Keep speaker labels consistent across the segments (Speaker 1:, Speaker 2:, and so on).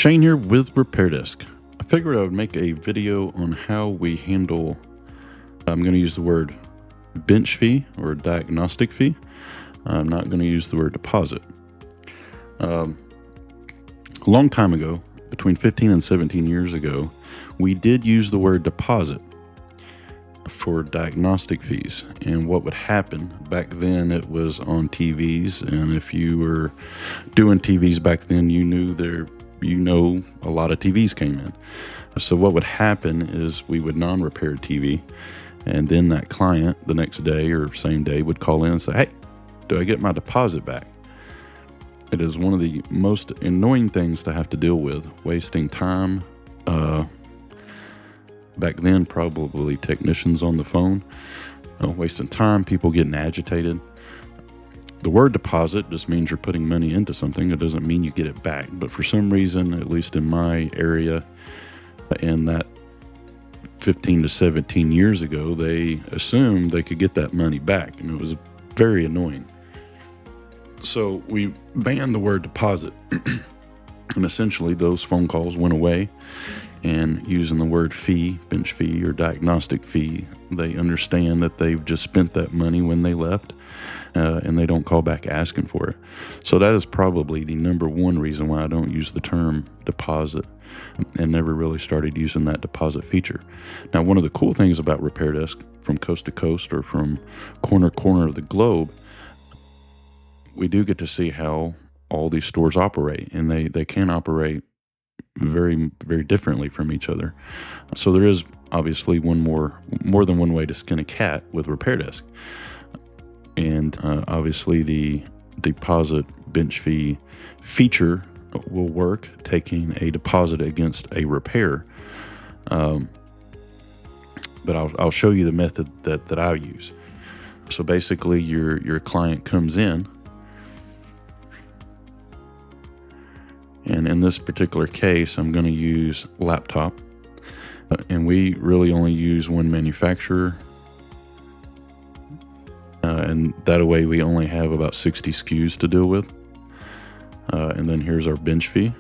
Speaker 1: Shane here with RepairDesk. I figured I would make a video on how we handle, I'm going to use the word bench fee or diagnostic fee. I'm not going to use the word deposit. A long time ago, between 15 and 17 years ago, we did use the word deposit for diagnostic fees. And what would happen back then, it was on TVs. And if you were doing TVs back then, you know a lot of TVs came in. So what would happen is we would non-repair TV, and then that client the next day or same day would call in and say, hey, do I get my deposit back? It is one of the most annoying things to have to deal with, wasting time. Back then, probably technicians on the phone, wasting time, people getting agitated. The word deposit just means you're putting money into something. It doesn't mean you get it back. But for some reason, at least in my area, in that 15 to 17 years ago, they assumed they could get that money back, and it was very annoying. So we banned the word deposit, and essentially those phone calls went away. And using the word fee, bench fee or diagnostic fee, they understand that they've just spent that money when they left, and they don't call back asking for it. So that is probably the number one reason why I don't use the term deposit and never really started using that deposit feature. Now, one of the cool things about RepairDesk, from coast to coast or from corner to corner of the globe, we do get to see how all these stores operate, and they can operate very, very differently from each other. So there is obviously more than one way to skin a cat with RepairDesk. And obviously the deposit bench fee feature will work, taking a deposit against a repair. But I'll show you the method that I use. So basically your client comes in, and in this particular case, I'm going to use laptop. And we really only use one manufacturer. And that way we only have about 60 SKUs to deal with. And then here's our bench fee.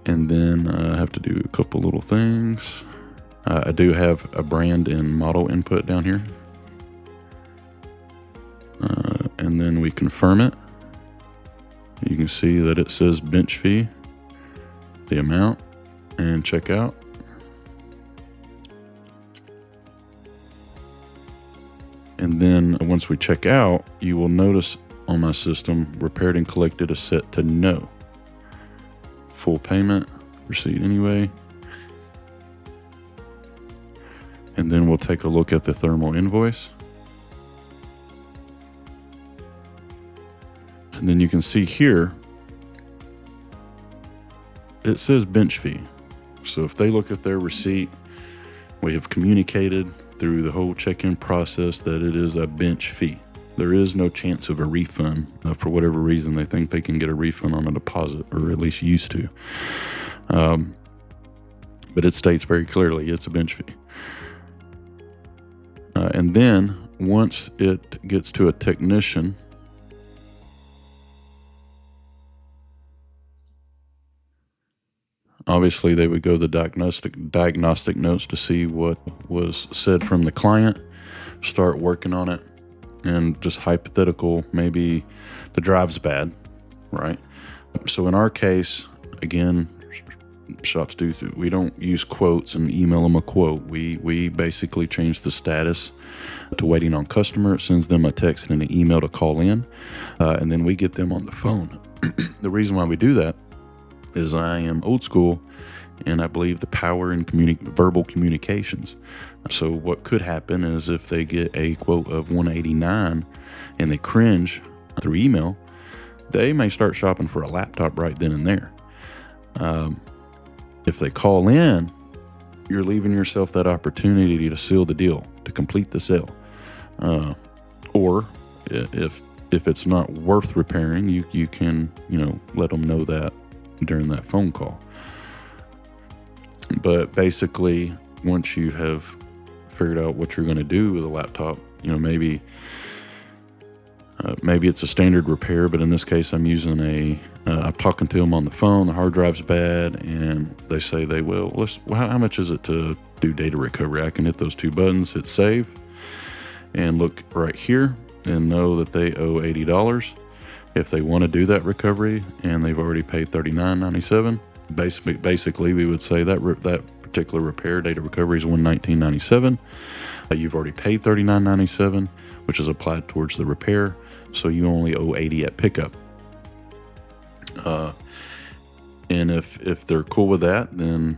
Speaker 1: And then I have to do a couple little things. I do have a brand and model input down here. And then we confirm it. You can see that it says bench fee, the amount, and check out. And then once we check out, you will notice on my system, repaired and collected is set to no. Full payment, receipt anyway. And then we'll take a look at the thermal invoice. And then you can see here, it says bench fee. So if they look at their receipt, we have communicated through the whole check-in process that it is a bench fee. There is no chance of a refund. For whatever reason, they think they can get a refund on a deposit, or at least used to. But it states very clearly it's a bench fee. And then once it gets to a technician, obviously, they would go to the diagnostic notes to see what was said from the client, start working on it, and just hypothetical, maybe the drive's bad, right? So in our case, again, shops we don't use quotes and email them a quote. We basically change the status to waiting on customer. It sends them a text and an email to call in, and then we get them on the phone. The reason why we do that is I am old school, and I believe the power in verbal communications. So what could happen is if they get a quote of $189 and they cringe through email, they may start shopping for a laptop right then and there. If they call in, you're leaving yourself that opportunity to seal the deal, to complete the sale. Or if it's not worth repairing, you can let them know that during that phone call. But basically, once you have figured out what you're going to do with a laptop, maybe Maybe it's a standard repair, but in this case, I'm using I'm talking to them on the phone. The hard drive's bad, and they say how much is it to do data recovery? I can hit those two buttons, hit save, and look right here and know that they owe $80. If they want to do that recovery and they've already paid $39.97, basically we would say that particular repair data recovery is $119.97. You've already paid $39.97, which is applied towards the repair, so you only owe $80 at pickup. And if they're cool with that, then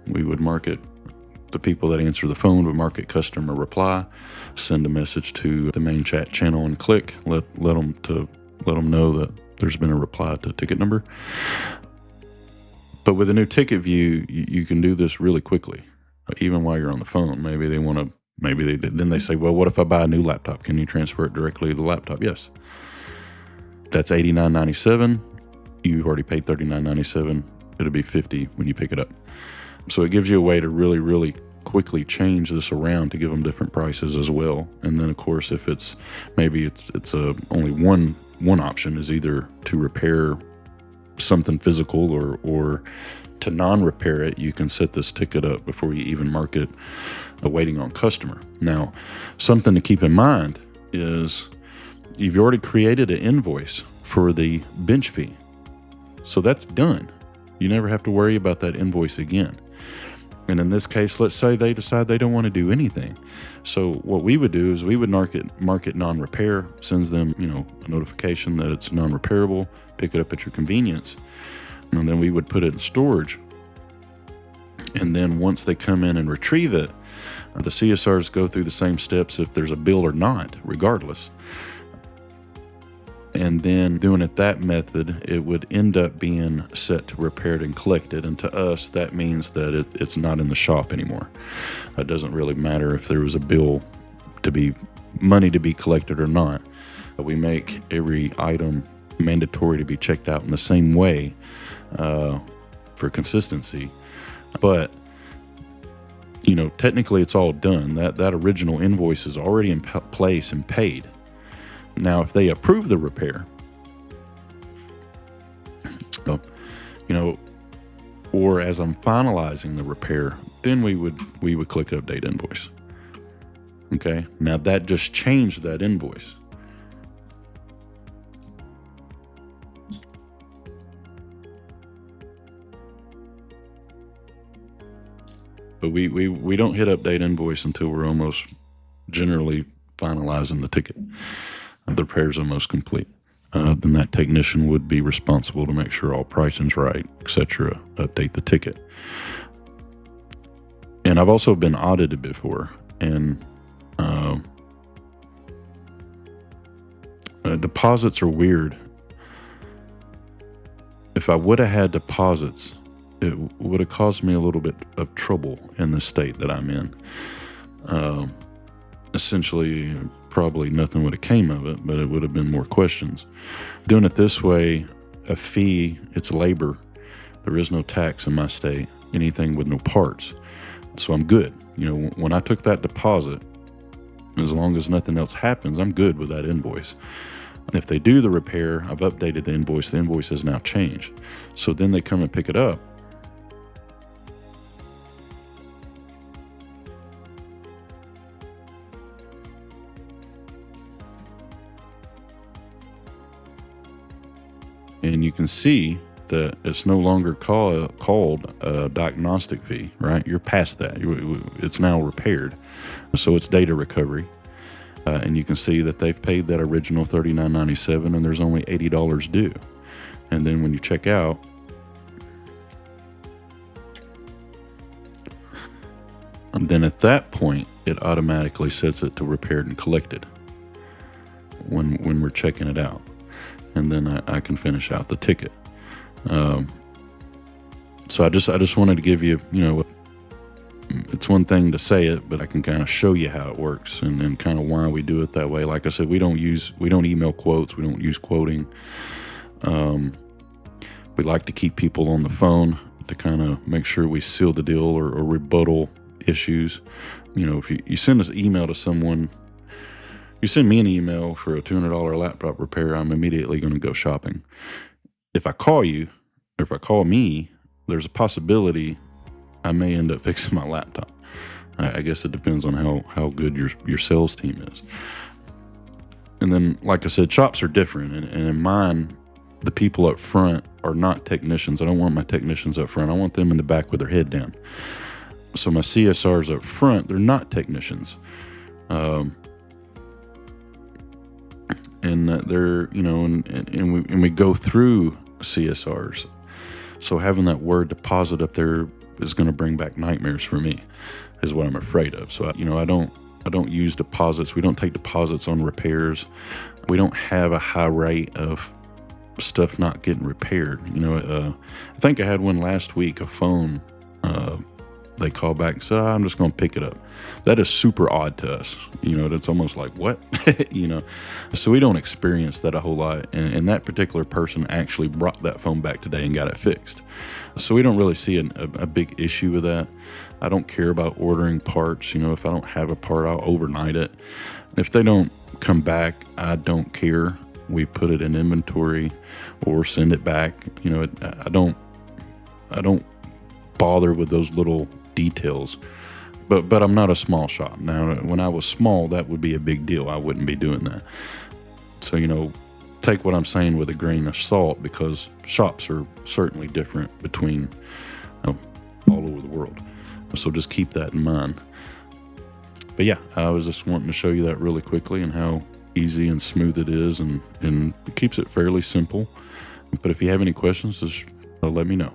Speaker 1: we would mark it. The people that answer the phone would mark it customer reply, send a message to the main chat channel and click let them know that there's been a reply to ticket number. But with a new ticket view, you can do this really quickly, even while you're on the phone. Maybe they want to. Then they say, well, what if I buy a new laptop? Can you transfer it directly to the laptop? Yes. That's $89.97. You've already paid $39.97. It'll be $50 when you pick it up. So it gives you a way to really, really quickly change this around to give them different prices as well. And then, of course, if it's only one option is either to repair something physical or to non-repair it, you can set this ticket up before you even mark it waiting on customer. Now, something to keep in mind is you've already created an invoice for the bench fee. So that's done. You never have to worry about that invoice again. And in this case, let's say they decide they don't want to do anything. So what we would do is we would mark it non-repair, sends them, a notification that it's non-repairable, pick it up at your convenience. And then we would put it in storage. And then once they come in and retrieve it, the CSRs go through the same steps if there's a bill or not, regardless. And then doing it that method, it would end up being set to repaired and collected. And to us, that means that it's not in the shop anymore. It doesn't really matter if there was a bill money to be collected or not. We make every item mandatory to be checked out in the same way for consistency. But technically it's all done. That original invoice is already in place and paid. Now, if they approve the repair, or as I'm finalizing the repair, then we would click update invoice. Okay. Now that just changed that invoice. But we don't hit update invoice until we're almost generally finalizing the ticket. The repair is almost complete. Then that technician would be responsible to make sure all pricing's right, etc. Update the ticket. And I've also been audited before, and deposits are weird. If I would have had deposits, it would have caused me a little bit of trouble in the state that I'm in. Essentially, probably nothing would have came of it, but it would have been more questions. Doing it this way, a fee, it's labor. There is no tax in my state, anything with no parts. So I'm good. When I took that deposit, as long as nothing else happens, I'm good with that invoice. If they do the repair, I've updated the invoice. The invoice has now changed. So then they come and pick it up. And you can see that it's no longer called a diagnostic fee, right? You're past that. It's now repaired. So it's data recovery. And you can see that they've paid that original $39.97 and there's only $80 due. And then when you check out, and then at that point, it automatically sets it to repaired and collected when we're checking it out. And then I can finish out the ticket. So I just wanted to give you, it's one thing to say it, but I can kind of show you how it works and kind of why we do it that way. Like I said, we don't email quotes. We don't use quoting. We like to keep people on the phone to kind of make sure we seal the deal or rebuttal issues. If you send an email to someone, you send me an email for a $200 laptop repair, I'm immediately going to go shopping. If I call you, or if I call me, there's a possibility I may end up fixing my laptop. I guess it depends on how good your sales team is. And then, like I said, shops are different. And in mine, the people up front are not technicians. I don't want my technicians up front. I want them in the back with their head down. So my CSRs up front, they're not technicians. And they're, and we go through CSRs. So having that word deposit up there is going to bring back nightmares for me, is what I'm afraid of. So, I don't use deposits. We don't take deposits on repairs. We don't have a high rate of stuff not getting repaired. I think I had one last week, a phone, they called back and said, I'm just going to pick it up. That is super odd to us. That's almost like, what? So we don't experience that a whole lot. And that particular person actually brought that phone back today and got it fixed. So we don't really see a big issue with that. I don't care about ordering parts. If I don't have a part, I'll overnight it. If they don't come back, I don't care. We put it in inventory or send it back. I don't bother with those little details. But I'm not a small shop. Now, when I was small, that would be a big deal. I wouldn't be doing that. So, take what I'm saying with a grain of salt, because shops are certainly different between all over the world. So just keep that in mind. But yeah, I was just wanting to show you that really quickly and how easy and smooth it is, and it keeps it fairly simple. But if you have any questions, just let me know.